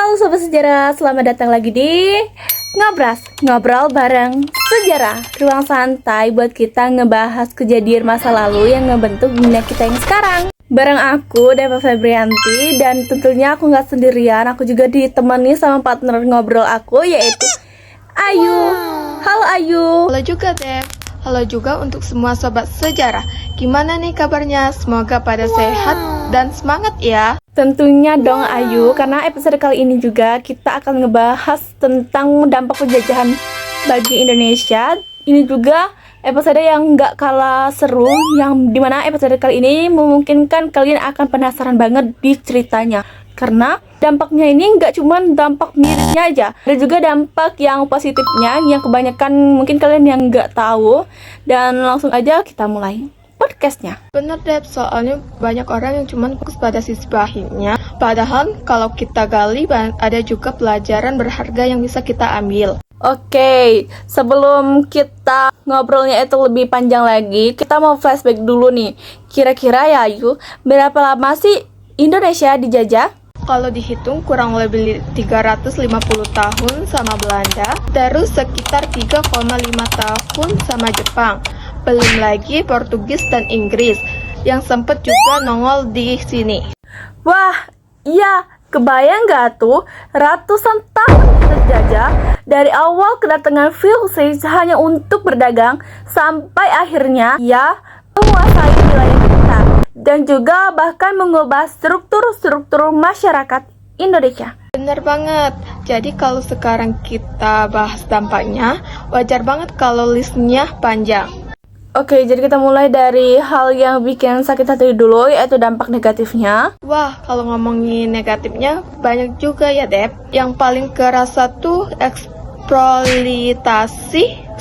Halo Sobat Sejarah, selamat datang lagi di Ngobras, ngobrol bareng sejarah. Ruang santai buat kita ngebahas kejadian masa lalu yang ngebentuk dunia kita yang sekarang. Bareng aku, Deva Febrianti, dan tentunya aku nggak sendirian. Aku juga ditemani sama partner ngobrol aku, yaitu Ayu. Halo Ayu. Halo juga Dev. Halo juga untuk semua Sobat Sejarah. Gimana nih kabarnya? Semoga pada sehat dan semangat ya. Tentunya dong Ayu, karena episode kali ini juga kita akan ngebahas tentang dampak penjajahan bagi Indonesia. Ini juga episode yang gak kalah seru, yang dimana episode kali ini memungkinkan kalian akan penasaran banget di ceritanya. Karena dampaknya ini gak cuma dampak mirisnya aja, ada juga dampak yang positifnya, yang kebanyakan mungkin kalian yang gak tahu. Dan langsung aja kita mulai podcastnya. Bener Deb, soalnya banyak orang yang cuma fokus pada sisi pahitnya. Padahal kalau kita gali ada juga pelajaran berharga yang bisa kita ambil. Oke, sebelum kita ngobrolnya itu lebih panjang lagi, kita mau flashback dulu nih. Kira-kira ya Ayu, berapa lama sih Indonesia dijajah? Kalau dihitung kurang lebih 350 tahun sama Belanda, terus sekitar 3,5 tahun sama Jepang. Belum lagi Portugis dan Inggris yang sempat juga nongol di sini. Wah, iya, kebayang gak tuh ratusan tahun terjajah dari awal kedatangan Portugis hanya untuk berdagang sampai akhirnya ya menguasai wilayah kita dan juga bahkan mengubah struktur masyarakat Indonesia. Bener banget. Jadi kalau sekarang kita bahas dampaknya, wajar banget kalau listnya panjang. Oke, jadi kita mulai dari hal yang bikin sakit hati dulu, yaitu dampak negatifnya. Wah, kalau ngomongin negatifnya, banyak juga ya, Dep. Yang paling kerasa tuh eksploitasi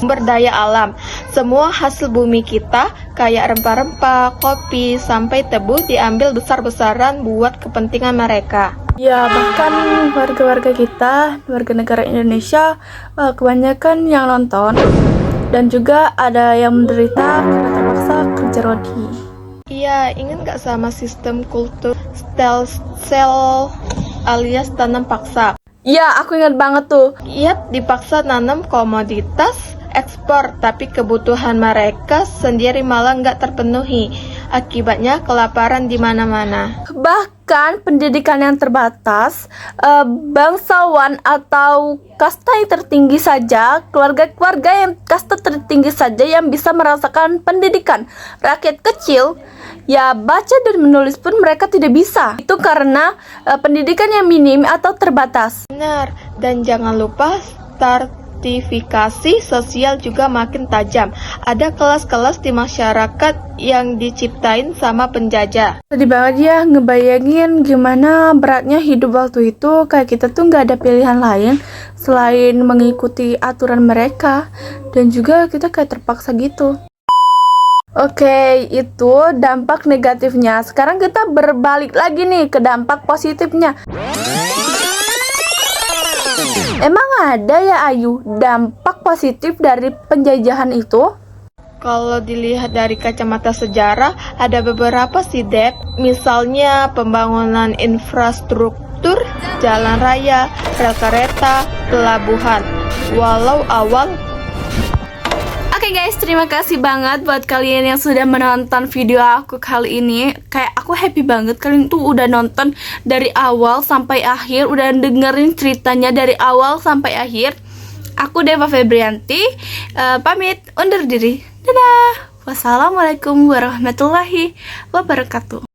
sumber daya alam. Semua hasil bumi kita, kayak rempah-rempah, kopi, sampai tebu diambil besar-besaran buat kepentingan mereka. Ya, bahkan warga-warga kita, warga negara Indonesia, kebanyakan yang nonton. Dan juga ada yang menderita karena terpaksa kerja rodi. Iya, ingat gak sama sistem kultur sel alias tanam paksa? Iya, aku ingat banget tuh. Iya, dipaksa nanam komoditas ekspor, tapi kebutuhan mereka sendiri malah nggak terpenuhi. Akibatnya kelaparan di mana-mana. Bahkan pendidikan yang terbatas, bangsawan atau kasta yang tertinggi saja, keluarga-keluarga yang kasta tertinggi saja yang bisa merasakan pendidikan. Rakyat kecil, ya baca dan menulis pun mereka tidak bisa. Itu karena pendidikan yang minim atau terbatas. Benar, dan jangan lupa stratifikasi sosial juga makin tajam. Ada kelas-kelas di masyarakat yang diciptain sama penjajah. Sedih banget ya ngebayangin gimana beratnya hidup waktu itu. Kayak kita tuh nggak ada pilihan lain selain mengikuti aturan mereka. Dan juga kita kayak terpaksa gitu. Oke, itu dampak negatifnya. Sekarang kita berbalik lagi nih ke dampak positifnya. Emang ada ya Ayu dampak positif dari penjajahan itu? Kalau dilihat dari kacamata sejarah, ada beberapa sih, Dep. Misalnya pembangunan infrastruktur, jalan raya, rel kereta, pelabuhan. Walau awal. Oke guys, terima kasih banget buat kalian yang sudah menonton video aku kali ini. Kayak aku happy banget kalian tuh udah nonton dari awal sampai akhir, udah dengerin ceritanya dari awal sampai akhir. Aku Deva Febrianti, pamit undur diri. Dadah. Wassalamualaikum warahmatullahi wabarakatuh.